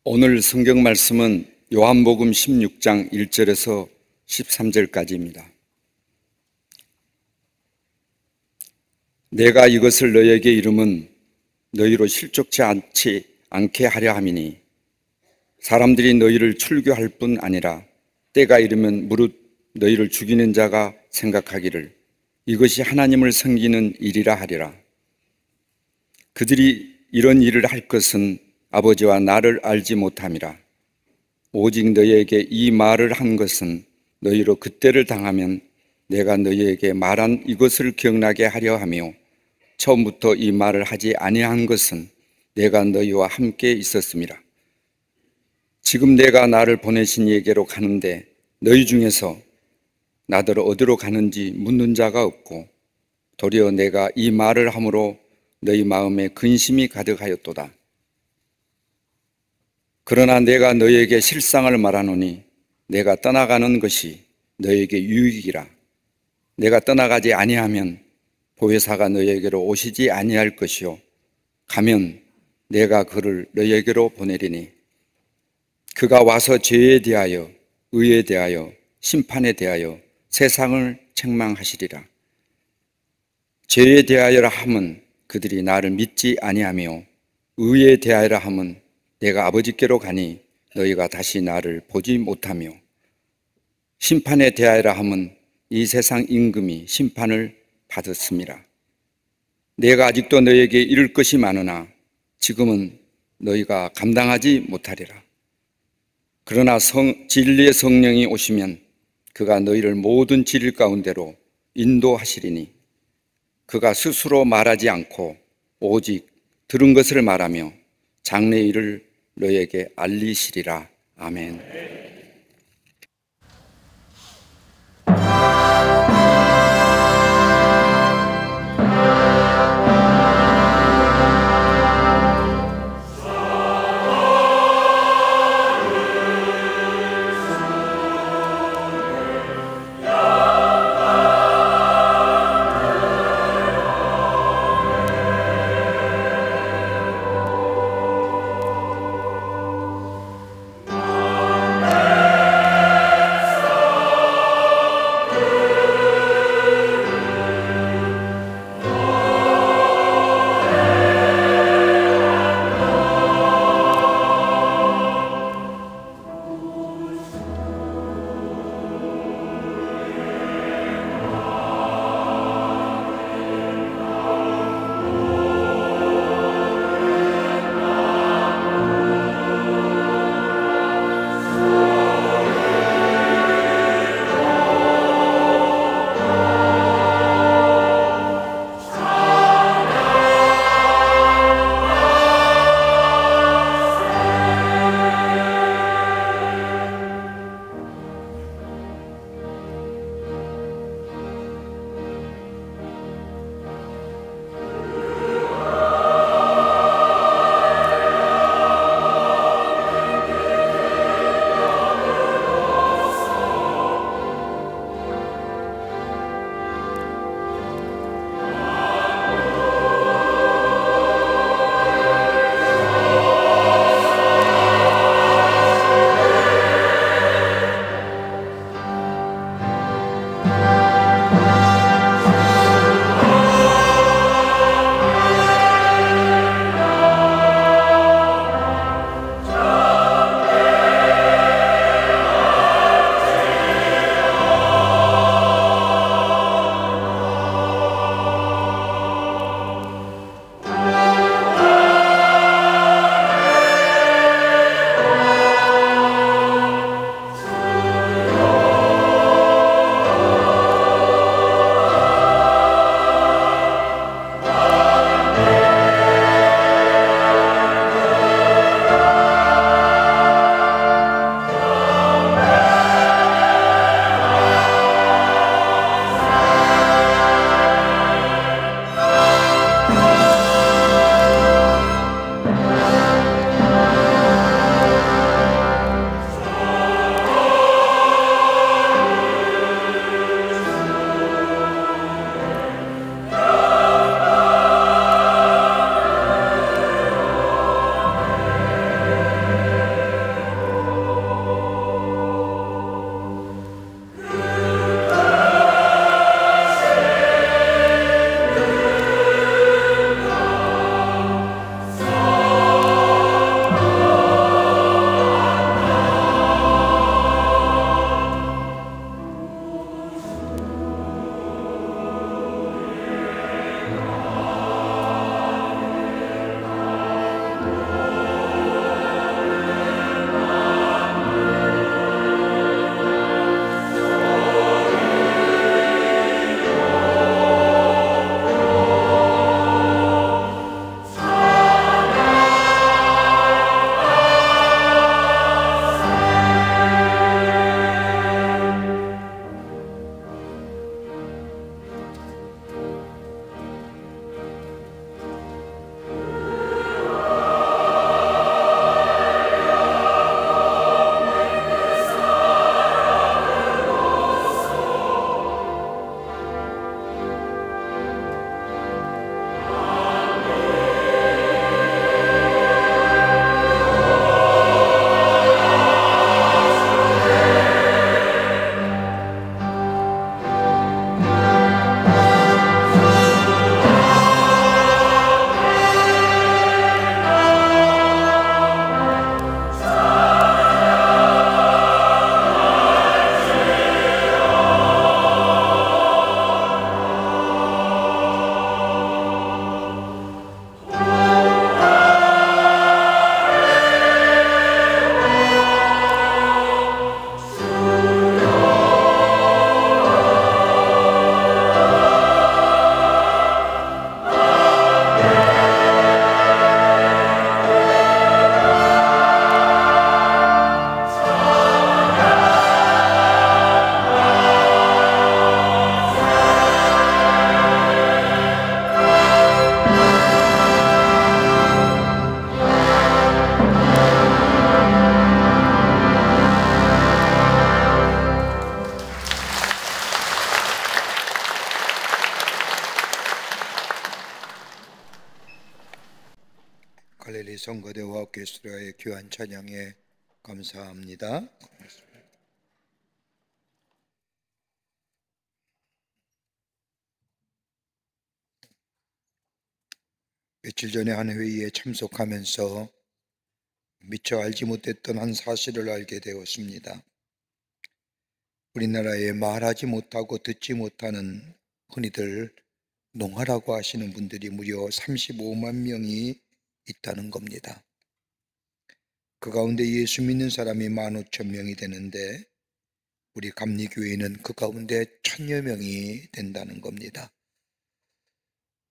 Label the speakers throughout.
Speaker 1: 오늘 성경 말씀은 요한복음 16장 1절에서 13절까지입니다. 내가 이것을 너희에게 이름은 너희로 실족치 않게 하려 함이니 사람들이 너희를 출교할 뿐 아니라 때가 이르면 무릇 너희를 죽이는 자가 생각하기를 이것이 하나님을 섬기는 일이라 하리라. 그들이 이런 일을 할 것은 아버지와 나를 알지 못함이라. 오직 너희에게 이 말을 한 것은 너희로 그때를 당하면 내가 너희에게 말한 이것을 기억나게 하려 하며 처음부터 이 말을 하지 아니한 것은 내가 너희와 함께 있었음이라. 지금 내가 나를 보내신 이에게로 가는데 너희 중에서 나더러 어디로 가는지 묻는 자가 없고 도리어 내가 이 말을 함으로 너희 마음에 근심이 가득하였도다. 그러나 내가 너희에게 실상을 말하노니 내가 떠나가는 것이 너희에게 유익이라. 내가 떠나가지 아니하면 보혜사가 너희에게로 오시지 아니할 것이요 가면 내가 그를 너희에게로 보내리니 그가 와서 죄에 대하여 의에 대하여 심판에 대하여 세상을 책망하시리라. 죄에 대하여라 함은 그들이 나를 믿지 아니하며 의에 대하여라 함은 내가 아버지께로 가니 너희가 다시 나를 보지 못하며 심판에 대하여라 함은 이 세상 임금이 심판을 받았습니다. 내가 아직도 너희에게 이룰 것이 많으나 지금은 너희가 감당하지 못하리라. 그러나 진리의 성령이 오시면 그가 너희를 모든 진리 가운데로 인도하시리니 그가 스스로 말하지 않고 오직 들은 것을 말하며 장래 일을 너희에게 알리시리라. 아멘.
Speaker 2: 성가대와 오케스트라의 귀한 찬양에 감사합니다. 며칠 전에 한 회의에 참석하면서 미처 알지 못했던 한 사실을 알게 되었습니다. 우리나라에 말하지 못하고 듣지 못하는 흔히들 농아라고 하시는 분들이 무려 35만 명이 있다는 겁니다. 그 가운데 예수 믿는 사람이 15,000명이 되는데 우리 감리교회는 그 가운데 1,000여 명이 된다는 겁니다.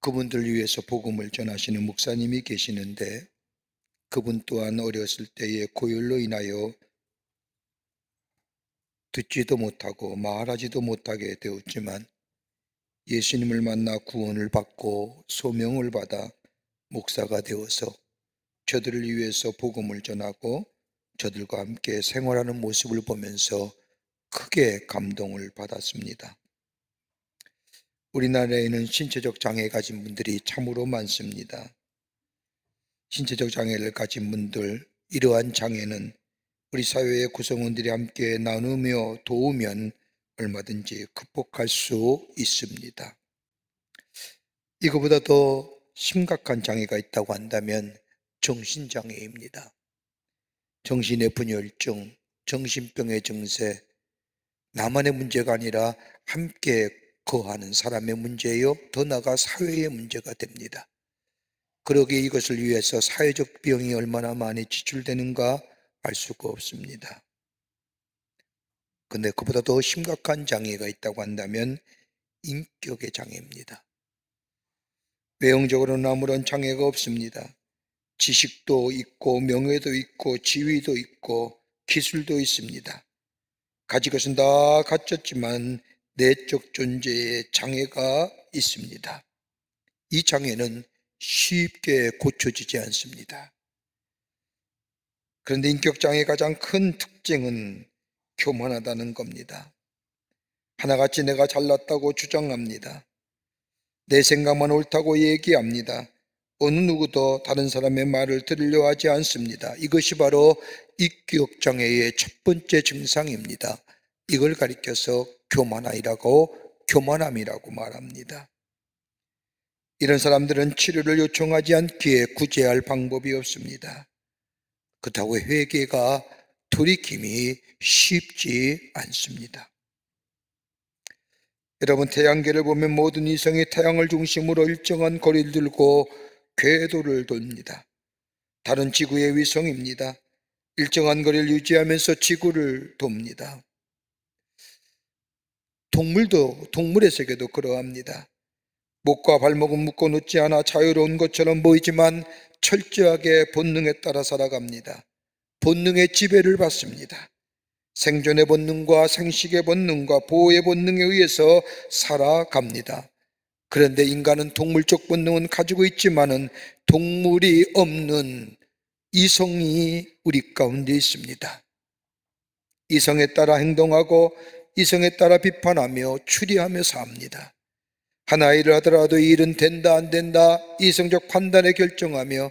Speaker 2: 그분들 위해서 복음을 전하시는 목사님이 계시는데 그분 또한 어렸을 때에 고열로 인하여 듣지도 못하고 말하지도 못하게 되었지만 예수님을 만나 구원을 받고 소명을 받아 목사가 되어서 저들을 위해서 복음을 전하고 저들과 함께 생활하는 모습을 보면서 크게 감동을 받았습니다. 우리나라에는 신체적 장애 가진 분들이 참으로 많습니다. 신체적 장애를 가진 분들, 이러한 장애는 우리 사회의 구성원들이 함께 나누며 도우면 얼마든지 극복할 수 있습니다. 이거보다 더 심각한 장애가 있다고 한다면 정신장애입니다. 정신의 분열증, 정신병의 증세, 나만의 문제가 아니라 함께 거하는 사람의 문제요, 더 나아가 사회의 문제가 됩니다. 그러기에 이것을 위해서 사회적 비용이 얼마나 많이 지출되는가 알 수가 없습니다. 근데 그보다 더 심각한 장애가 있다고 한다면 인격의 장애입니다. 외형적으로는 아무런 장애가 없습니다. 지식도 있고 명예도 있고 지위도 있고 기술도 있습니다. 가진 것은 다 갖췄지만 내적 존재에 장애가 있습니다. 이 장애는 쉽게 고쳐지지 않습니다. 그런데 인격장애의 가장 큰 특징은 교만하다는 겁니다. 하나같이 내가 잘났다고 주장합니다. 내 생각만 옳다고 얘기합니다. 어느 누구도 다른 사람의 말을 들으려 하지 않습니다. 이것이 바로 인격장애의 첫 번째 증상입니다. 이걸 가리켜서 교만함이라고 말합니다. 이런 사람들은 치료를 요청하지 않기에 구제할 방법이 없습니다. 그렇다고 회개가 돌이킴이 쉽지 않습니다. 여러분, 태양계를 보면 모든 이성이 태양을 중심으로 일정한 거리를 들고 궤도를 돕니다. 다른 지구의 위성입니다. 일정한 거리를 유지하면서 지구를 돕니다. 동물의 세계도 그러합니다. 목과 발목은 묶어 놓지 않아 자유로운 것처럼 보이지만 철저하게 본능에 따라 살아갑니다. 본능의 지배를 받습니다. 생존의 본능과 생식의 본능과 보호의 본능에 의해서 살아갑니다. 그런데 인간은 동물적 본능은 가지고 있지만은 동물이 없는 이성이 우리 가운데 있습니다. 이성에 따라 행동하고 이성에 따라 비판하며 추리하며 삽니다. 하나 일을 하더라도 이 일은 된다 안 된다 이성적 판단에 결정하며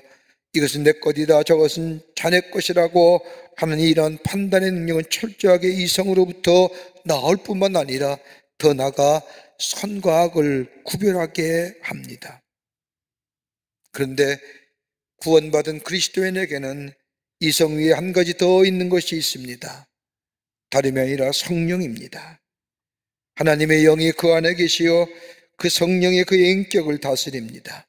Speaker 2: 이것은 내 것이다 저것은 자네 것이라고 하는 이러한 판단의 능력은 철저하게 이성으로부터 나올 뿐만 아니라 더 나아가 선과 악을 구별하게 합니다. 그런데 구원받은 그리스도인에게는 이성 위에 한 가지 더 있는 것이 있습니다. 다름이 아니라 성령입니다. 하나님의 영이 그 안에 계시어 그 성령이 그의 인격을 다스립니다.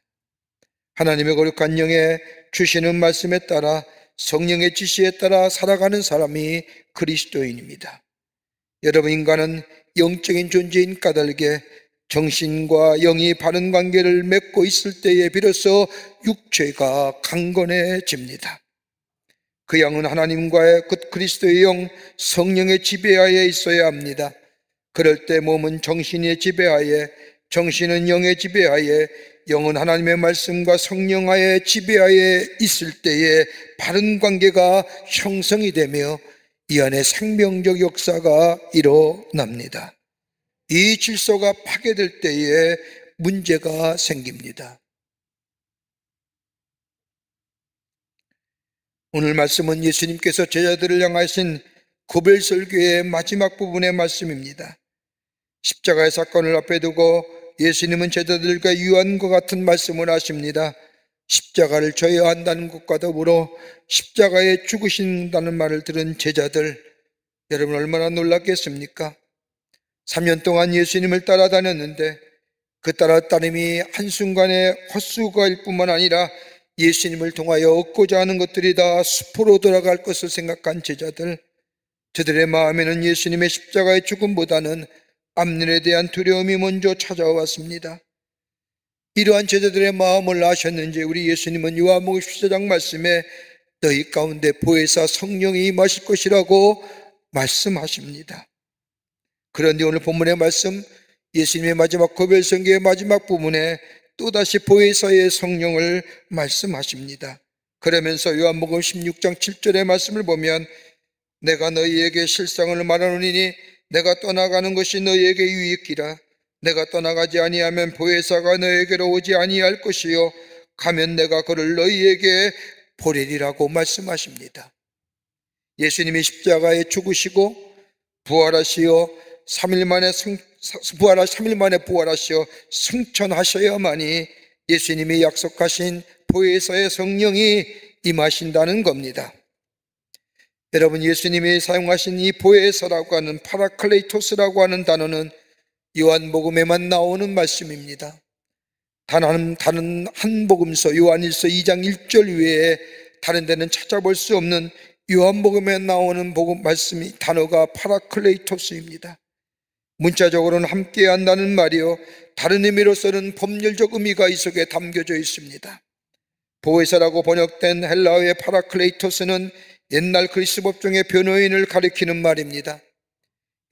Speaker 2: 하나님의 거룩한 영에 주시는 말씀에 따라 성령의 지시에 따라 살아가는 사람이 그리스도인입니다. 여러분, 인간은 영적인 존재인 까닭에 정신과 영이 바른 관계를 맺고 있을 때에 비로소 육체가 강건해집니다. 그 영은 하나님과의 그 그리스도의 영, 성령의 지배하에 있어야 합니다. 그럴 때 몸은 정신의 지배하에, 정신은 영의 지배하에, 영은 하나님의 말씀과 성령하에 지배하에 있을 때에 바른 관계가 형성이 되며 이 안에 생명적 역사가 일어납니다. 이 질서가 파괴될 때에 문제가 생깁니다. 오늘 말씀은 예수님께서 제자들을 향하신 고별 설교의 마지막 부분의 말씀입니다. 십자가의 사건을 앞에 두고 예수님은 제자들과 유한과 같은 말씀을 하십니다. 십자가를 져야 한다는 것과 더불어 십자가에 죽으신다는 말을 들은 제자들, 여러분 얼마나 놀랐겠습니까? 3년 동안 예수님을 따라다녔는데 그 따라다님이 한순간에 헛수고일 뿐만 아니라 예수님을 통하여 얻고자 하는 것들이 다 수포로 돌아갈 것을 생각한 제자들, 저들의 마음에는 예수님의 십자가의 죽음보다는 앞일에 대한 두려움이 먼저 찾아왔습니다. 이러한 제자들의 마음을 아셨는지 우리 예수님은 요한복음 14장 말씀에 너희 가운데 보혜사 성령이 임하실 것이라고 말씀하십니다. 그런데 오늘 본문의 말씀, 예수님의 마지막 고별 설교의 마지막 부분에 또다시 보혜사의 성령을 말씀하십니다. 그러면서 요한복음 16장 7절의 말씀을 보면 내가 너희에게 실상을 말하노니 내가 떠나가는 것이 너희에게 유익이라. 내가 떠나가지 아니하면 보혜사가 너희에게로 오지 아니할 것이요 가면 내가 그를 너희에게 보내리라고 말씀하십니다. 예수님이 십자가에 죽으시고 부활하시어 3일 만에 부활하시어 승천하셔야만이 예수님이 약속하신 보혜사의 성령이 임하신다는 겁니다. 여러분, 예수님이 사용하신 이 보혜사라고 하는 파라클레이토스라고 하는 단어는 요한복음에만 나오는 말씀입니다. 다른 한 복음서 요한일서 2장 1절 외에 다른 데는 찾아볼 수 없는 요한복음에 나오는 복음 말씀이 단어가 파라클레이토스입니다. 문자적으로는 함께 한다는 말이요, 다른 의미로서는 법률적 의미가 이 속에 담겨져 있습니다. 보혜사라고 번역된 헬라어의 파라클레이토스는 옛날 그리스 법정의 변호인을 가리키는 말입니다.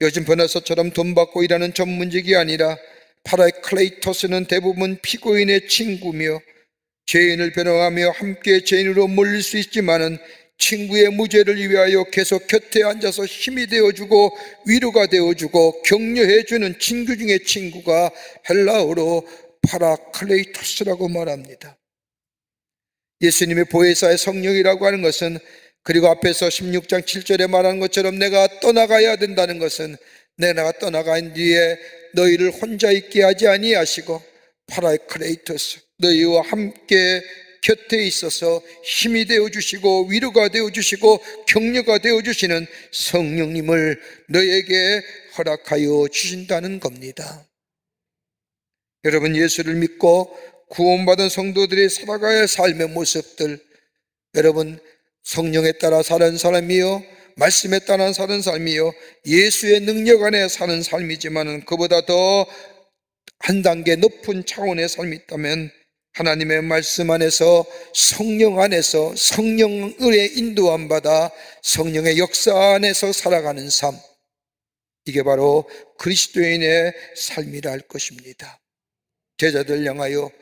Speaker 2: 요즘 변호사처럼 돈 받고 일하는 전문직이 아니라 파라클레이토스는 대부분 피고인의 친구며 죄인을 변호하며 함께 죄인으로 몰릴 수 있지만은 친구의 무죄를 위하여 계속 곁에 앉아서 힘이 되어주고 위로가 되어주고 격려해주는 친구 중에 친구가 헬라어로 파라클레이토스라고 말합니다. 예수님의 보혜사의 성령이라고 하는 것은, 그리고 앞에서 16장 7절에 말한 것처럼 내가 떠나가야 된다는 것은, 내가 떠나간 뒤에 너희를 혼자 있게 하지 아니하시고 파라클레이토스, 너희와 함께 곁에 있어서 힘이 되어주시고 위로가 되어주시고 격려가 되어주시는 성령님을 너희에게 허락하여 주신다는 겁니다. 여러분, 예수를 믿고 구원받은 성도들이 살아가야 할 삶의 모습들, 여러분, 성령에 따라 사는 사람이요, 말씀에 따라 사는 삶이요, 예수의 능력 안에 사는 삶이지만 그보다 더 한 단계 높은 차원의 삶이 있다면 하나님의 말씀 안에서, 성령 안에서 성령의 인도함 받아 성령의 역사 안에서 살아가는 삶, 이게 바로 그리스도인의 삶이라 할 것입니다. 제자들 향하여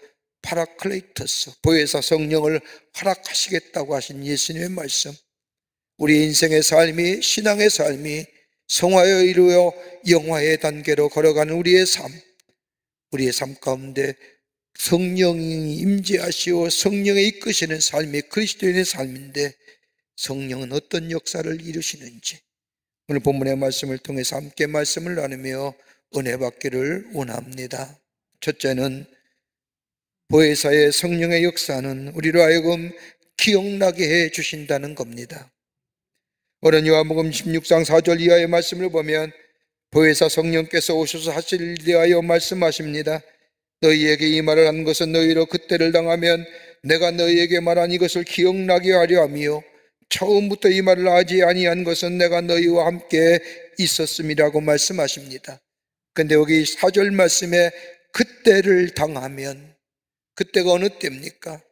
Speaker 2: 파라클레이토스, 보혜사 성령을 허락하시겠다고 하신 예수님의 말씀, 우리 인생의 삶이, 신앙의 삶이 성화에 이루어 영화의 단계로 걸어가는 우리의 삶 가운데 성령이 임재하시오 성령에 이끄시는 삶이 그리스도인의 삶인데, 성령은 어떤 역사를 이루시는지 오늘 본문의 말씀을 통해서 함께 말씀을 나누며 은혜 받기를 원합니다. 첫째는, 보혜사의 성령의 역사는 우리로 하여금 기억나게 해 주신다는 겁니다. 오늘 요한복음 16장 4절 이하의 말씀을 보면 보혜사 성령께서 오셔서 하실 일에 대하여 말씀하십니다. 너희에게 이 말을 한 것은 너희로 그때를 당하면 내가 너희에게 말한 이것을 기억나게 하려 하며, 처음부터 이 말을 하지 아니한 것은 내가 너희와 함께 있었음이라고 말씀하십니다. 근데 여기 4절 말씀에 그때를 당하면, 그때가 어느 때입니까?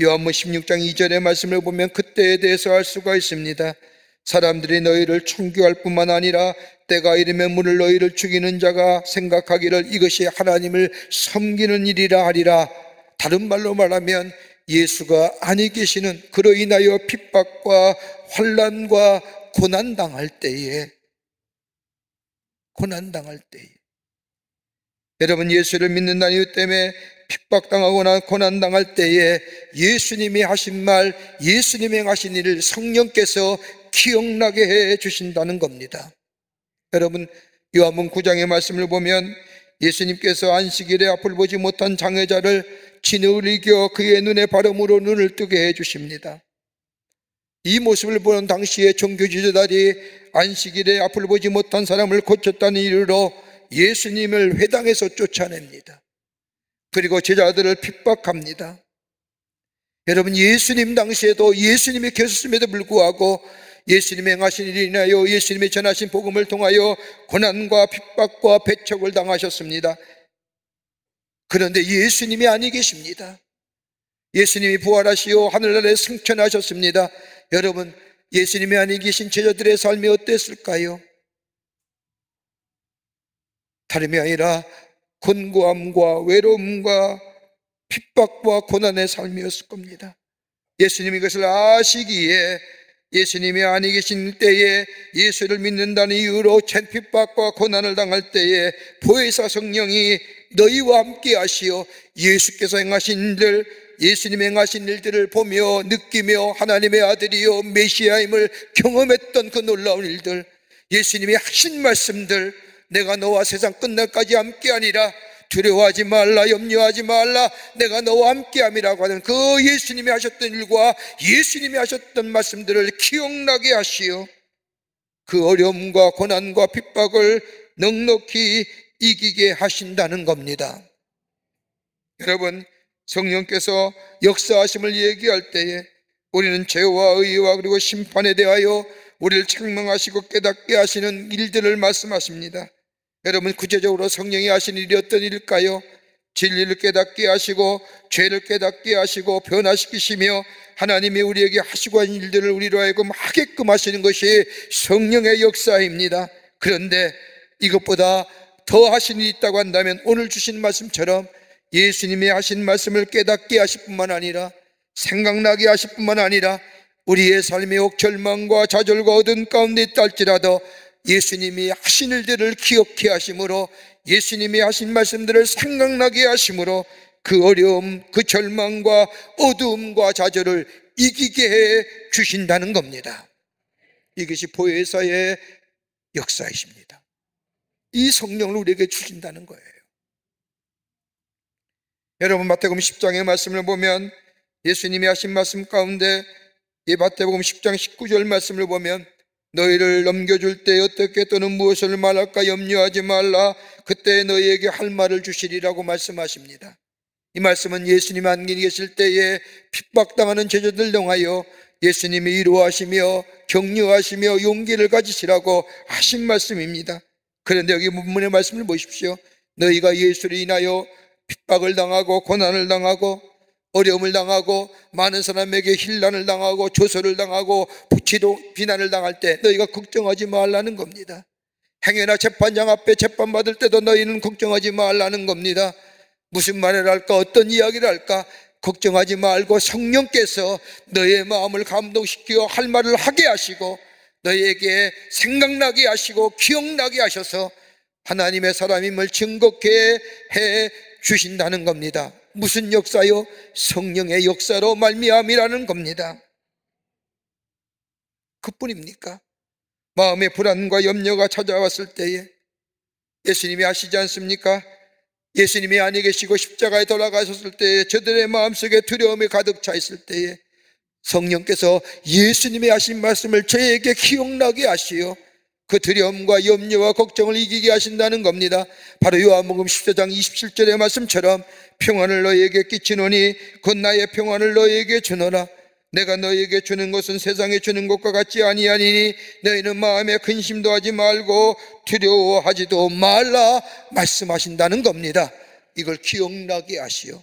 Speaker 2: 요한복음 16장 2절의 말씀을 보면 그때에 대해서 알 수가 있습니다. 사람들이 너희를 청교할 뿐만 아니라 때가 이르면 문을 너희를 죽이는 자가 생각하기를 이것이 하나님을 섬기는 일이라 하리라. 다른 말로 말하면 예수가 아니 계시는, 그로 인하여 핍박과 환난과 고난당할 때에, 여러분, 예수를 믿는다는 이유 때문에 핍박당하거나 고난당할 때에 예수님이 하신 말, 예수님이 행하신 일을 성령께서 기억나게 해 주신다는 겁니다. 여러분, 요한복음 9장의 말씀을 보면 예수님께서 안식일에 앞을 보지 못한 장애자를 진흙을 이겨 그의 눈에 바름으로 눈을 뜨게 해 주십니다. 이 모습을 보는 당시의 종교 지도자들이 안식일에 앞을 보지 못한 사람을 고쳤다는 이유로 예수님을 회당에서 쫓아냅니다. 그리고 제자들을 핍박합니다. 여러분, 예수님 당시에도 예수님이 계셨음에도 불구하고 예수님이 행하신 일이 인하여 예수님이 전하신 복음을 통하여 고난과 핍박과 배척을 당하셨습니다. 그런데 예수님이 아니 계십니다. 예수님이 부활하시어 하늘나라에 승천하셨습니다. 여러분, 예수님이 아니 계신 제자들의 삶이 어땠을까요? 다름이 아니라 곤고함과 외로움과 핍박과 고난의 삶이었을 겁니다. 예수님이 그것을 아시기에 예수님이 아니 계신 때에 예수를 믿는다는 이유로 핍박과 고난을 당할 때에 보혜사 성령이 너희와 함께 하시어 예수께서 행하신 일들, 예수님이 행하신 일들을 보며 느끼며 하나님의 아들이요 메시아임을 경험했던 그 놀라운 일들, 예수님이 하신 말씀들, 내가 너와 세상 끝날까지 함께하니라, 두려워하지 말라, 염려하지 말라, 내가 너와 함께함이라고 하는 그 예수님이 하셨던 일과 예수님이 하셨던 말씀들을 기억나게 하시어 그 어려움과 고난과 핍박을 넉넉히 이기게 하신다는 겁니다. 여러분, 성령께서 역사하심을 얘기할 때에 우리는 죄와 의와 그리고 심판에 대하여 우리를 책망하시고 깨닫게 하시는 일들을 말씀하십니다. 여러분, 구체적으로 성령이 하신 일이 어떤 일일까요? 진리를 깨닫게 하시고 죄를 깨닫게 하시고 변화시키시며 하나님이 우리에게 하시고 한 일들을 우리로 하여금 하게끔 하시는 것이 성령의 역사입니다. 그런데 이것보다 더 하신 일이 있다고 한다면 오늘 주신 말씀처럼 예수님이 하신 말씀을 깨닫게 하실 뿐만 아니라 생각나게 하실 뿐만 아니라 우리의 삶의 혹 절망과 좌절과 어두운 가운데 있다 할지라도 예수님이 하신 일들을 기억해 하심으로 예수님이 하신 말씀들을 생각나게 하심으로 그 어려움, 그 절망과 어두움과 좌절을 이기게 해 주신다는 겁니다. 이것이 보혜사의 역사이십니다. 이 성령을 우리에게 주신다는 거예요. 여러분, 마태복음 10장의 말씀을 보면 예수님이 하신 말씀 가운데 이 마태복음 10장 19절 말씀을 보면 너희를 넘겨줄 때 어떻게 또는 무엇을 말할까 염려하지 말라, 그때 너희에게 할 말을 주시리라고 말씀하십니다. 이 말씀은 예수님 안에 계실 때에 핍박당하는 제자들 향하여 예수님이 위로하시며 격려하시며 용기를 가지시라고 하신 말씀입니다. 그런데 여기 본문의 말씀을 보십시오. 너희가 예수를 인하여 핍박을 당하고 고난을 당하고 어려움을 당하고 많은 사람에게 힐난을 당하고 조소를 당하고 비난을 당할 때 너희가 걱정하지 말라는 겁니다. 행여나 재판장 앞에 재판받을 때도 너희는 걱정하지 말라는 겁니다. 무슨 말을 할까, 어떤 이야기를 할까 걱정하지 말고 성령께서 너희의 마음을 감동시켜 할 말을 하게 하시고 너희에게 생각나게 하시고 기억나게 하셔서 하나님의 사람임을 증거케 해 주신다는 겁니다. 무슨 역사요? 성령의 역사로 말미암이라는 겁니다. 그뿐입니까? 마음의 불안과 염려가 찾아왔을 때에 예수님이 아시지 않습니까? 예수님이 아니 계시고 십자가에 돌아가셨을 때에 저들의 마음속에 두려움이 가득 차 있을 때에 성령께서 예수님이 하신 말씀을 저에게 기억나게 하시어 그 두려움과 염려와 걱정을 이기게 하신다는 겁니다. 바로 요한복음 14장 27절의 말씀처럼 평안을 너희에게 끼치노니 곧 나의 평안을 너희에게 주노라. 내가 너희에게 주는 것은 세상에 주는 것과 같지 아니하니 너희는 마음에 근심도 하지 말고 두려워하지도 말라 말씀하신다는 겁니다. 이걸 기억나게 하시어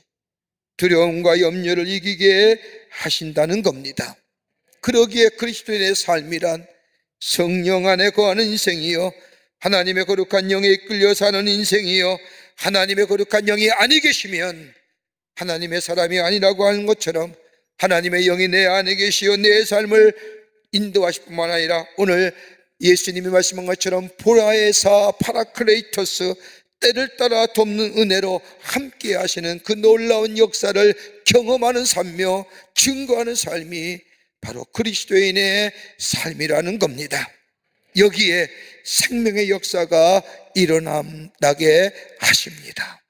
Speaker 2: 두려움과 염려를 이기게 하신다는 겁니다. 그러기에 그리스도인의 삶이란 성령 안에 거하는 인생이요 하나님의 거룩한 영에 이끌려 사는 인생이요 하나님의 거룩한 영이 아니 계시면 하나님의 사람이 아니라고 하는 것처럼 하나님의 영이 내 안에 계시어 내 삶을 인도하실 뿐만 아니라 오늘 예수님이 말씀한 것처럼 보라에사 파라클레이토스 때를 따라 돕는 은혜로 함께 하시는 그 놀라운 역사를 경험하는 삶이며 증거하는 삶이 바로 그리스도인의 삶이라는 겁니다. 여기에 생명의 역사가 일어나게 하십니다.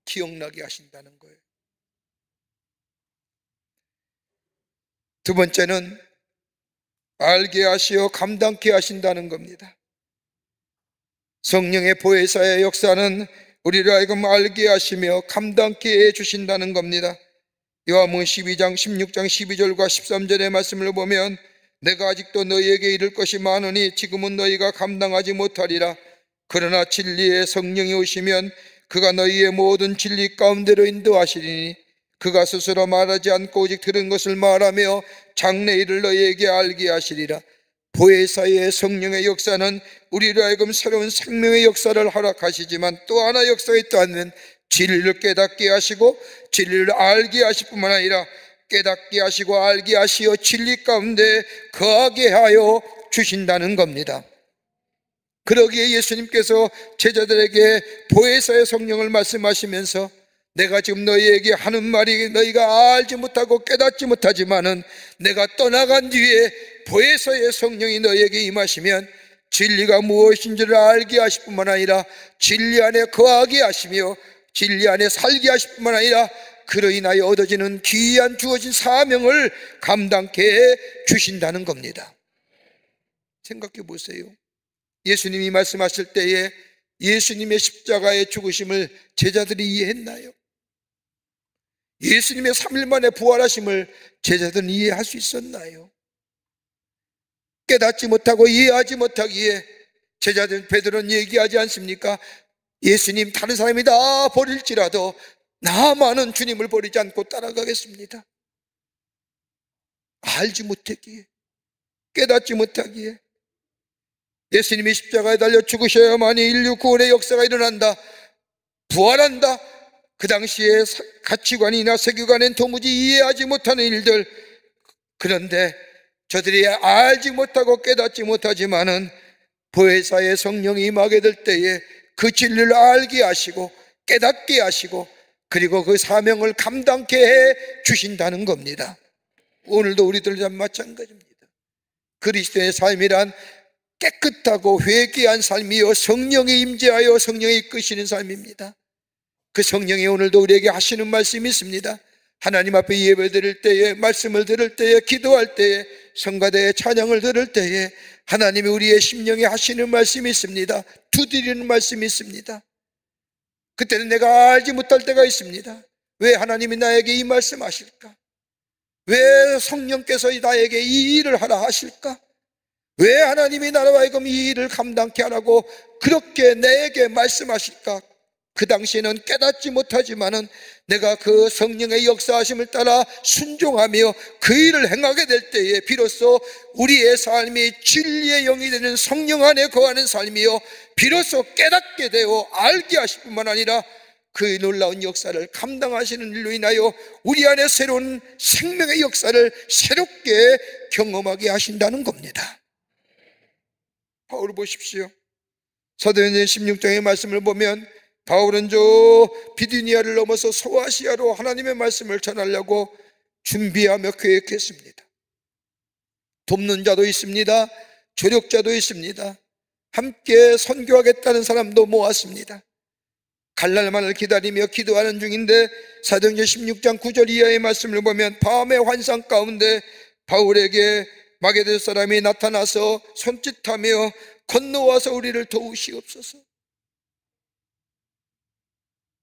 Speaker 2: 기억나게 하신다는 거예요. 두 번째는 알게 하시어 감당케 하신다는 겁니다. 성령의 보혜사의 역사는 우리를 하여금 알게 하시며 감당케 해주신다는 겁니다. 요한복음 12장 16장 12절과 13절의 말씀을 보면 내가 아직도 너희에게 이를 것이 많으니 지금은 너희가 감당하지 못하리라. 그러나 진리의 성령이 오시면 그가 너희의 모든 진리 가운데로 인도하시리니 그가 스스로 말하지 않고 오직 들은 것을 말하며 장래 일을 너희에게 알게 하시리라. 보혜사의 성령의 역사는 우리로 하여금 새로운 생명의 역사를 허락하시지만 또 하나 역사가 있다면 진리를 깨닫게 하시고 진리를 알게 하실 뿐만 아니라 깨닫게 하시고 알게 하시어 진리 가운데 거하게 하여 주신다는 겁니다. 그러기에 예수님께서 제자들에게 보혜사의 성령을 말씀하시면서 내가 지금 너희에게 하는 말이 너희가 알지 못하고 깨닫지 못하지만은 내가 떠나간 뒤에 보혜사의 성령이 너희에게 임하시면 진리가 무엇인지를 알게 하실 뿐만 아니라 진리 안에 거하게 하시며 진리 안에 살게 하실 뿐만 아니라 그로 인하여 얻어지는 귀한 주어진 사명을 감당케 해 주신다는 겁니다. 생각해 보세요. 예수님이 말씀하실 때에 예수님의 십자가의 죽으심을 제자들이 이해했나요? 예수님의 3일 만에 부활하심을 제자들은 이해할 수 있었나요? 깨닫지 못하고 이해하지 못하기에 제자들 베드로는 얘기하지 않습니까? 예수님 다른 사람이 다 버릴지라도 나만은 주님을 버리지 않고 따라가겠습니다. 알지 못했기에, 깨닫지 못하기에 예수님이 십자가에 달려 죽으셔야만이 인류 구원의 역사가 일어난다, 부활한다. 그 당시에 가치관이나 세계관엔 도무지 이해하지 못하는 일들, 그런데 저들이 알지 못하고 깨닫지 못하지만은 보혜사의 성령이 임하게 될 때에 그 진리를 알게 하시고 깨닫게 하시고 그리고 그 사명을 감당케 해 주신다는 겁니다. 오늘도 우리들 마찬가지입니다. 그리스도의 삶이란 깨끗하고 회개한 삶이요 성령이 임재하여 성령이 이끄시는 삶입니다. 그 성령이 오늘도 우리에게 하시는 말씀이 있습니다. 하나님 앞에 예배 드릴 때에, 말씀을 들을 때에, 기도할 때에, 성가대의 찬양을 들을 때에 하나님이 우리의 심령에 하시는 말씀이 있습니다. 두드리는 말씀이 있습니다. 그때는 내가 알지 못할 때가 있습니다. 왜 하나님이 나에게 이 말씀 하실까? 왜 성령께서 나에게 이 일을 하라 하실까? 왜 하나님이 나로 하여금 이 일을 감당케 하라고 그렇게 내게 말씀하실까? 그 당시에는 깨닫지 못하지만은 내가 그 성령의 역사하심을 따라 순종하며 그 일을 행하게 될 때에 비로소 우리의 삶이 진리의 영이 되는 성령 안에 거하는 삶이요 비로소 깨닫게 되어 알게 하실 뿐만 아니라 그 놀라운 역사를 감당하시는 일로 인하여 우리 안에 새로운 생명의 역사를 새롭게 경험하게 하신다는 겁니다. 바울을 보십시오. 사도행전 16장의 말씀을 보면 바울은 저 비두니아를 넘어서 소아시아로 하나님의 말씀을 전하려고 준비하며 계획했습니다. 돕는 자도 있습니다. 조력자도 있습니다. 함께 선교하겠다는 사람도 모았습니다. 갈 날만을 기다리며 기도하는 중인데 사도행전 16장 9절 이하의 말씀을 보면 밤의 환상 가운데 바울에게 마게도냐 사람이 나타나서 손짓하며 건너와서 우리를 도우시옵소서.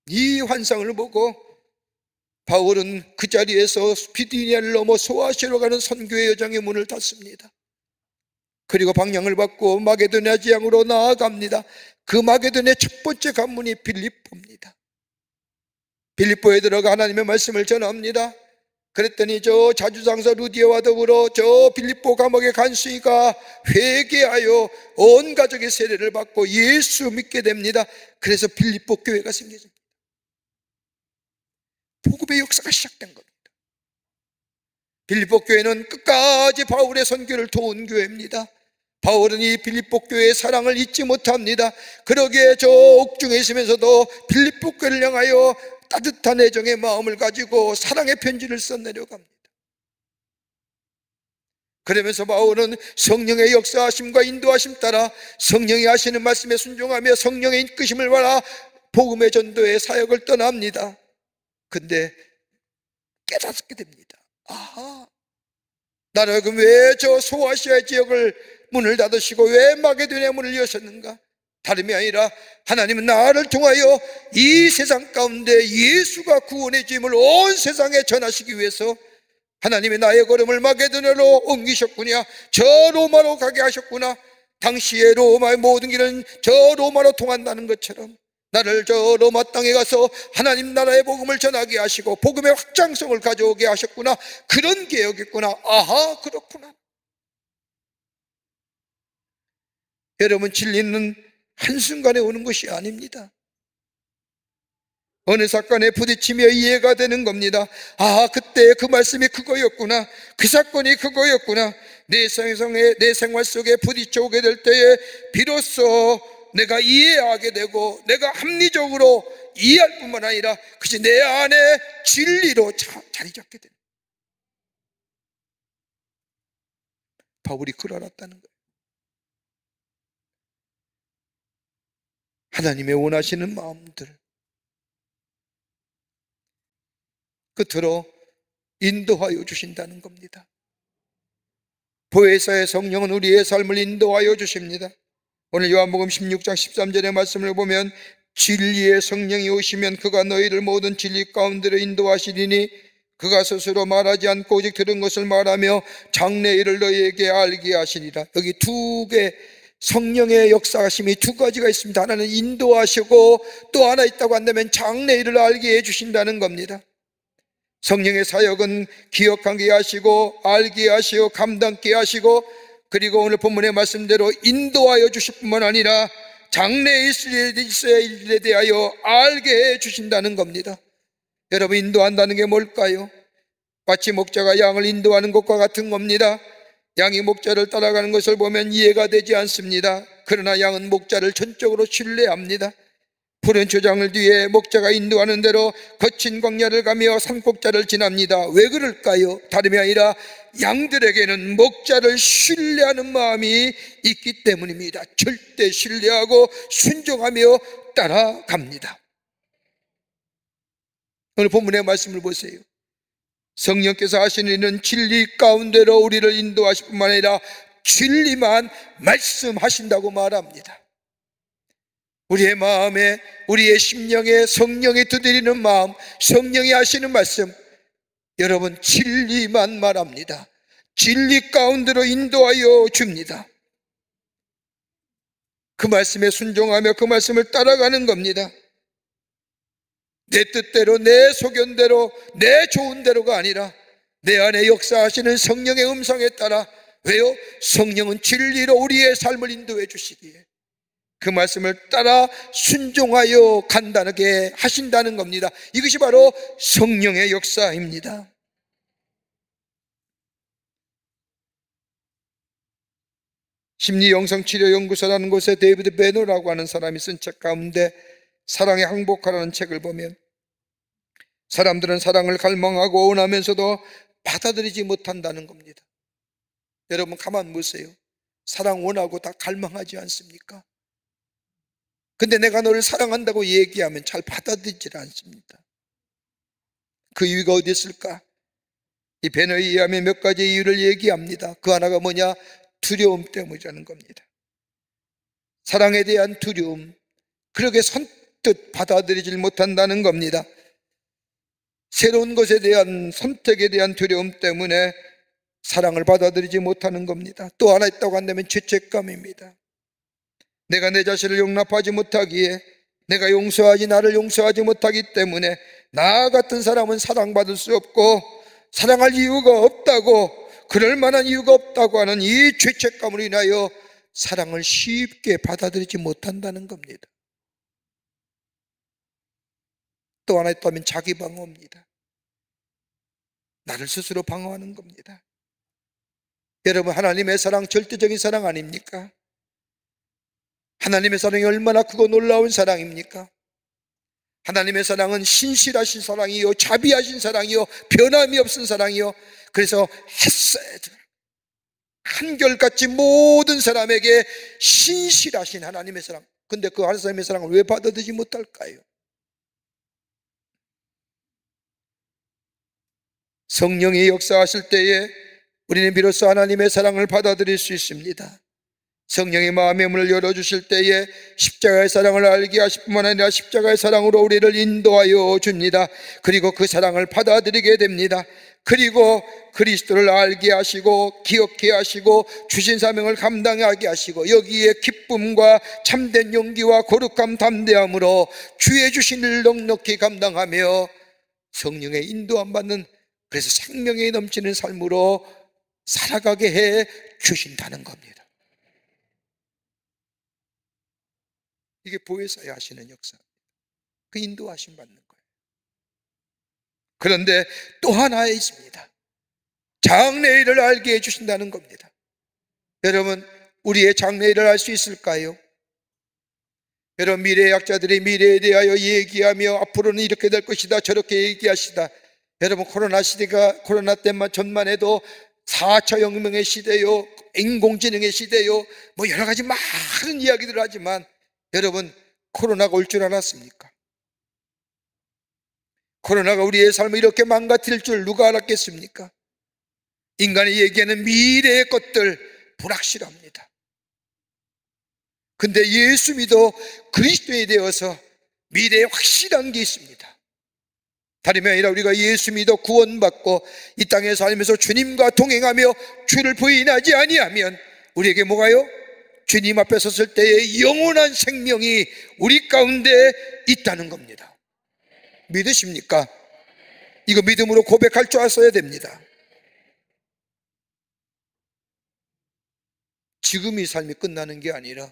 Speaker 2: 이 환상을 보고 바울은 그 자리에서 비두니아를 넘어 소아시아로 가는 선교의 여정의 문을 닫습니다. 그리고 방향을 바꾸어 마게도냐 지향으로 나아갑니다. 그 마게도냐의 첫 번째 관문이 빌립보입니다. 빌립보에 들어가 하나님의 말씀을 전합니다. 그랬더니 저 자주장사 루디아와 더불어 저 빌립보 감옥의 간수이가 회개하여 온 가족의 세례를 받고 예수 믿게 됩니다. 그래서 빌립보 교회가 생겨집니다. 복음의 역사가 시작된 겁니다. 빌립보 교회는 끝까지 바울의 선교를 도운 교회입니다. 바울은 이 빌립보 교회의 사랑을 잊지 못합니다. 그러기에 저 옥중에 있으면서도 빌립보 교회를 향하여 따뜻한 애정의 마음을 가지고 사랑의 편지를 써내려갑니다. 그러면서 바울은 성령의 역사하심과 인도하심 따라 성령이 하시는 말씀에 순종하며 성령의 이끄심을 받아 복음의 전도의 사역을 떠납니다. 근데 깨닫게 됩니다. 아하, 나는 왜 저 소아시아 지역을 문을 닫으시고 왜 마게도니아 문을 여셨는가? 다름이 아니라 하나님은 나를 통하여 이 세상 가운데 예수가 구원의 짐을 온 세상에 전하시기 위해서 하나님이 나의 걸음을 마게도냐로 옮기셨구나. 저 로마로 가게 하셨구나. 당시에 로마의 모든 길은 저 로마로 통한다는 것처럼 나를 저 로마 땅에 가서 하나님 나라의 복음을 전하게 하시고 복음의 확장성을 가져오게 하셨구나. 그런 계획이구나. 아하, 그렇구나. 여러분, 진리는 한순간에 오는 것이 아닙니다. 어느 사건에 부딪히며 이해가 되는 겁니다. 아, 그때 그 말씀이 그거였구나. 그 사건이 그거였구나. 내 생활 속에 부딪혀 오게 될 때에 비로소 내가 이해하게 되고 내가 합리적으로 이해할 뿐만 아니라 그것이 내 안에 진리로 자리 잡게 됩니다. 바울이 그걸 알았다는 거예요. 하나님의 원하시는 마음들 끝으로 인도하여 주신다는 겁니다. 보혜사의 성령은 우리의 삶을 인도하여 주십니다. 오늘 요한복음 16장 13절의 말씀을 보면 진리의 성령이 오시면 그가 너희를 모든 진리 가운데로 인도하시리니 그가 스스로 말하지 않고 오직 들은 것을 말하며 장래일을 너희에게 알게 하시리라. 여기 두 개 성령의 역사하심이 두 가지가 있습니다. 하나는 인도하시고 또 하나 있다고 한다면 장래일을 알게 해주신다는 겁니다. 성령의 사역은 기억하게 하시고 알게 하시고 감당케 하시고 그리고 오늘 본문의 말씀대로 인도하여 주실 뿐만 아니라 장래에 있어야 일에 대하여 알게 해 주신다는 겁니다. 여러분, 인도한다는 게 뭘까요? 마치 목자가 양을 인도하는 것과 같은 겁니다. 양이 목자를 따라가는 것을 보면 이해가 되지 않습니다. 그러나 양은 목자를 전적으로 신뢰합니다. 푸른 초장을 뒤에 목자가 인도하는 대로 거친 광야를 가며 산꼭자를 지납니다. 왜 그럴까요? 다름이 아니라 양들에게는 목자를 신뢰하는 마음이 있기 때문입니다. 절대 신뢰하고 순종하며 따라갑니다. 오늘 본문의 말씀을 보세요. 성령께서 하시는 일은 진리 가운데로 우리를 인도하실 뿐만 아니라 진리만 말씀하신다고 말합니다. 우리의 마음에, 우리의 심령에 성령이 두드리는 마음, 성령이 하시는 말씀, 여러분, 진리만 말합니다. 진리 가운데로 인도하여 줍니다. 그 말씀에 순종하며 그 말씀을 따라가는 겁니다. 내 뜻대로, 내 소견대로, 내 좋은 대로가 아니라 내 안에 역사하시는 성령의 음성에 따라. 왜요? 성령은 진리로 우리의 삶을 인도해 주시기에 그 말씀을 따라 순종하여 간다게 하신다는 겁니다. 이것이 바로 성령의 역사입니다. 심리영성치료연구소라는 곳에 데이비드 베너라고 하는 사람이 쓴 책 가운데 사랑에 항복하라는 책을 보면 사람들은 사랑을 갈망하고 원하면서도 받아들이지 못한다는 겁니다. 여러분, 가만 보세요. 사랑 원하고 다 갈망하지 않습니까? 근데 내가 너를 사랑한다고 얘기하면 잘 받아들이질 않습니다. 그 이유가 어디 있을까? 이 베너에 의하면 몇 가지 이유를 얘기합니다. 그 하나가 뭐냐? 두려움 때문이라는 겁니다. 사랑에 대한 두려움, 그렇게 선뜻 받아들이질 못한다는 겁니다. 새로운 것에 대한 선택에 대한 두려움 때문에 사랑을 받아들이지 못하는 겁니다. 또 하나 있다고 한다면 죄책감입니다. 내가 내 자신을 용납하지 못하기에, 내가 용서하지 나를 용서하지 못하기 때문에 나 같은 사람은 사랑받을 수 없고 사랑할 이유가 없다고, 그럴 만한 이유가 없다고 하는 이 죄책감으로 인하여 사랑을 쉽게 받아들이지 못한다는 겁니다. 또 하나 있다면 자기 방어입니다. 나를 스스로 방어하는 겁니다. 여러분, 하나님의 사랑 절대적인 사랑 아닙니까? 하나님의 사랑이 얼마나 크고 놀라운 사랑입니까? 하나님의 사랑은 신실하신 사랑이요, 자비하신 사랑이요, 변함이 없은 사랑이요. 그래서 헤세드, 한결같이 모든 사람에게 신실하신 하나님의 사랑. 근데 그 하나님의 사랑을 왜 받아들이지 못할까요? 성령이 역사하실 때에 우리는 비로소 하나님의 사랑을 받아들일 수 있습니다. 성령의 마음의 문을 열어주실 때에 십자가의 사랑을 알게 하실 뿐만 아니라 십자가의 사랑으로 우리를 인도하여 줍니다. 그리고 그 사랑을 받아들이게 됩니다. 그리고 그리스도를 알게 하시고 기억해 하시고 주신 사명을 감당하게 하시고 여기에 기쁨과 참된 용기와 거룩함 담대함으로 주의 주신 일을 넉넉히 감당하며 성령의 인도함 받는, 그래서 생명이 넘치는 삶으로 살아가게 해 주신다는 겁니다. 이게 보혜사에 하시는 역사, 그 인도하심 받는 거예요. 그런데 또 하나 있습니다. 장래일을 알게 해주신다는 겁니다. 여러분, 우리의 장래일을 알 수 있을까요? 여러분, 미래학자들이 미래에 대하여 얘기하며 앞으로는 이렇게 될 것이다 저렇게 얘기하시다. 여러분, 코로나 때만 전만 해도 4차 혁명의 시대요, 인공지능의 시대요, 뭐 여러 가지 많은 이야기들을 하지만 여러분, 코로나가 올 줄 알았습니까? 코로나가 우리의 삶을 이렇게 망가뜨릴 줄 누가 알았겠습니까? 인간이 얘기하는 미래의 것들 불확실합니다. 근데 예수 믿어 그리스도인이 되어서 미래에 확실한 게 있습니다. 다름이 아니라 우리가 예수 믿어 구원받고 이 땅에 살면서 주님과 동행하며 주를 부인하지 아니하면 우리에게 뭐가요? 주님 앞에 섰을 때의 영원한 생명이 우리 가운데 있다는 겁니다. 믿으십니까? 이거 믿음으로 고백할 줄 아셔야 됩니다. 지금 이 삶이 끝나는 게 아니라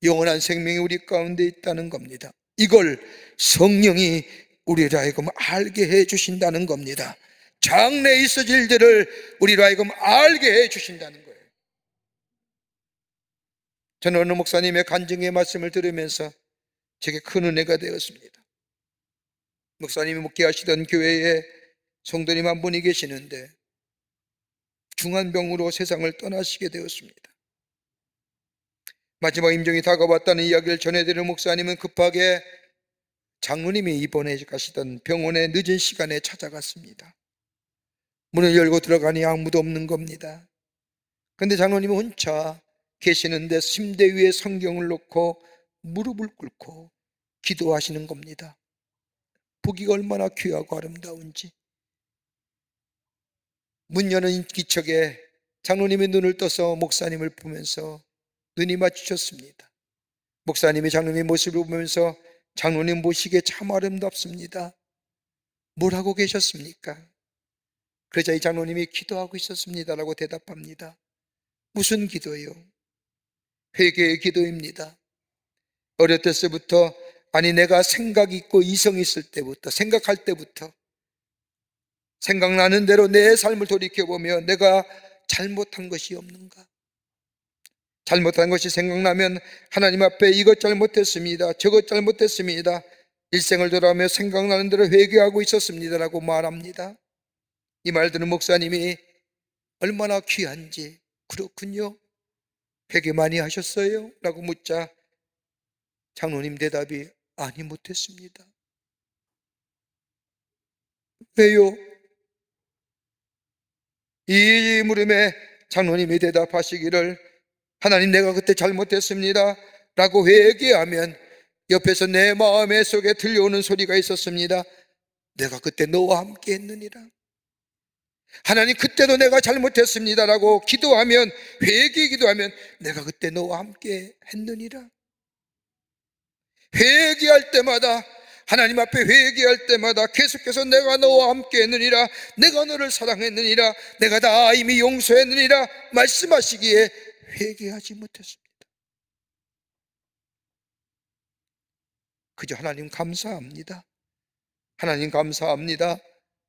Speaker 2: 영원한 생명이 우리 가운데 있다는 겁니다. 이걸 성령이 우리로 하여금 알게 해 주신다는 겁니다. 장래에 있어질 일들을 우리로 하여금 알게 해 주신다는 거예요. 저는 어느 목사님의 간증의 말씀을 들으면서 제게 큰 은혜가 되었습니다. 목사님이 목회하시던 교회에 성도님 한 분이 계시는데 중환병으로 세상을 떠나시게 되었습니다. 마지막 임종이 다가왔다는 이야기를 전해드리는 목사님은 급하게 장로님이 입원해 가시던 병원에 늦은 시간에 찾아갔습니다. 문을 열고 들어가니 아무도 없는 겁니다. 그런데 장로님은 혼자 계시는데 침대 위에 성경을 놓고 무릎을 꿇고 기도하시는 겁니다. 보기가 얼마나 귀하고 아름다운지. 문 여는 기척에 장로님의 눈을 떠서 목사님을 보면서 눈이 마주쳤습니다. 목사님이 장로님의 모습을 보면서 장로님 보시기에 참 아름답습니다. 뭘 하고 계셨습니까? 그러자 이 장로님이 기도하고 있었습니다라고 대답합니다. 무슨 기도요? 회개의 기도입니다. 어렸을 때부터, 아니 내가 생각 있고 이성 있을 때부터, 생각할 때부터 생각나는 대로 내 삶을 돌이켜보며 내가 잘못한 것이 없는가? 잘못한 것이 생각나면 하나님 앞에 이것 잘못했습니다, 저것 잘못했습니다, 일생을 돌아오며 생각나는 대로 회개하고 있었습니다라고 말합니다. 이 말 들은 목사님이 얼마나 귀한지, 그렇군요, 회개 많이 하셨어요? 라고 묻자 장로님 대답이 아니 못했습니다. 왜요? 이 물음에 장로님이 대답하시기를 하나님 내가 그때 잘못했습니다 라고 회개하면 옆에서 내 마음의 속에 들려오는 소리가 있었습니다. 내가 그때 너와 함께 했느니라. 하나님 그때도 내가 잘못했습니다 라고 기도하면, 회개 기도하면 내가 그때 너와 함께 했느니라. 회개할 때마다, 하나님 앞에 회개할 때마다 계속해서 내가 너와 함께 했느니라, 내가 너를 사랑했느니라, 내가 다 이미 용서했느니라 말씀하시기에 회개하지 못했습니다. 그저 하나님 감사합니다, 하나님 감사합니다,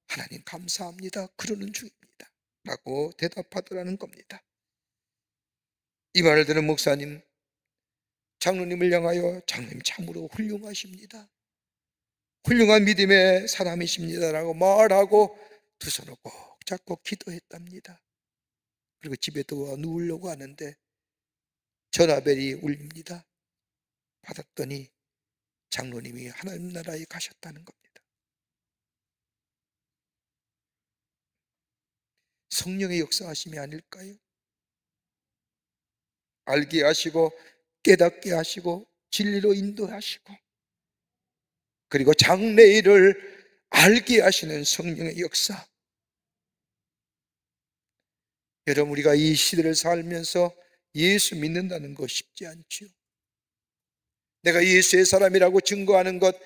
Speaker 2: 하나님 감사합니다 그러는 중입니다. 라고 대답하더라는 겁니다. 이 말을 들은 목사님, 장로님을 향하여 장로님 참으로 훌륭하십니다. 훌륭한 믿음의 사람이십니다라고 말하고 두 손을 꼭 잡고 기도했답니다. 그리고 집에 들어와 누우려고 하는데 전화벨이 울립니다. 받았더니 장로님이 하나님 나라에 가셨다는 겁니다. 성령의 역사하심이 아닐까요? 알게 하시고 깨닫게 하시고 진리로 인도하시고 그리고 장래일을 알게 하시는 성령의 역사. 여러분, 우리가 이 시대를 살면서 예수 믿는다는 거 쉽지 않죠. 내가 예수의 사람이라고 증거하는 것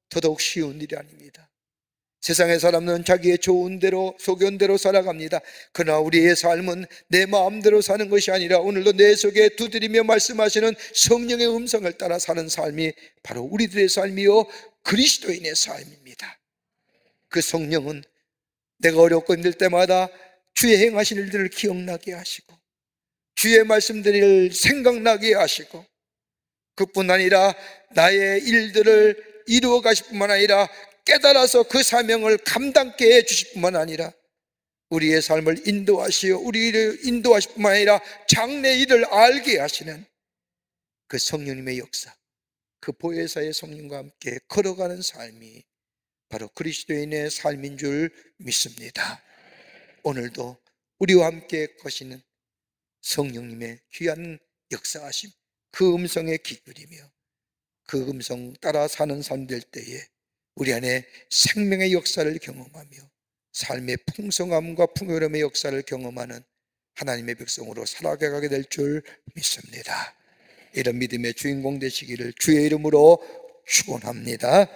Speaker 2: 더더욱 쉬운 일이 아닙니다. 세상의 사람은 자기의 좋은 대로 소견대로 살아갑니다. 그러나 우리의 삶은 내 마음대로 사는 것이 아니라 오늘도 내 속에 두드리며 말씀하시는 성령의 음성을 따라 사는 삶이 바로 우리들의 삶이요 그리스도인의 삶입니다. 그 성령은 내가 어렵고 힘들 때마다 주의 행하신 일들을 기억나게 하시고 주의 말씀들을 생각나게 하시고 그뿐 아니라 나의 일들을 이루어 가실 뿐만 아니라 깨달아서 그 사명을 감당케 해 주실 뿐만 아니라 우리의 삶을 인도하시어 우리를 인도하실 뿐만 아니라 장래 일을 알게 하시는 그 성령님의 역사, 그 보혜사의 성령과 함께 걸어가는 삶이 바로 그리스도인의 삶인 줄 믿습니다. 오늘도 우리와 함께 거시는 성령님의 귀한 역사하심, 그 음성에 기울이며 그 음성 따라 사는 삶 될 때에 우리 안에 생명의 역사를 경험하며 삶의 풍성함과 풍요로움의 역사를 경험하는 하나님의 백성으로 살아가게 될 줄 믿습니다. 이런 믿음의 주인공 되시기를 주의 이름으로 축원합니다.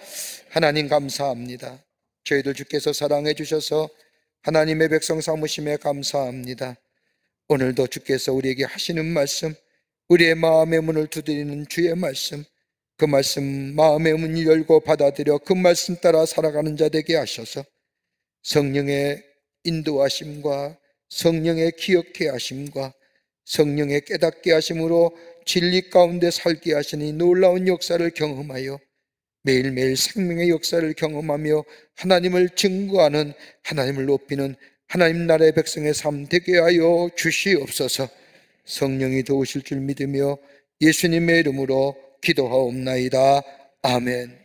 Speaker 2: 하나님 감사합니다. 저희들 주께서 사랑해 주셔서 하나님의 백성 삼으심에 감사합니다. 오늘도 주께서 우리에게 하시는 말씀, 우리의 마음의 문을 두드리는 주의 말씀, 그 말씀 마음의 문을 열고 받아들여 그 말씀 따라 살아가는 자 되게 하셔서 성령의 인도하심과 성령의 기억케 하심과 성령의 깨닫게 하심으로 진리 가운데 살게 하시니 놀라운 역사를 경험하여 매일매일 생명의 역사를 경험하며 하나님을 증거하는, 하나님을 높이는 하나님 나라의 백성의 삶 되게 하여 주시옵소서. 성령이 도우실 줄 믿으며 예수님의 이름으로 기도하옵나이다. 아멘.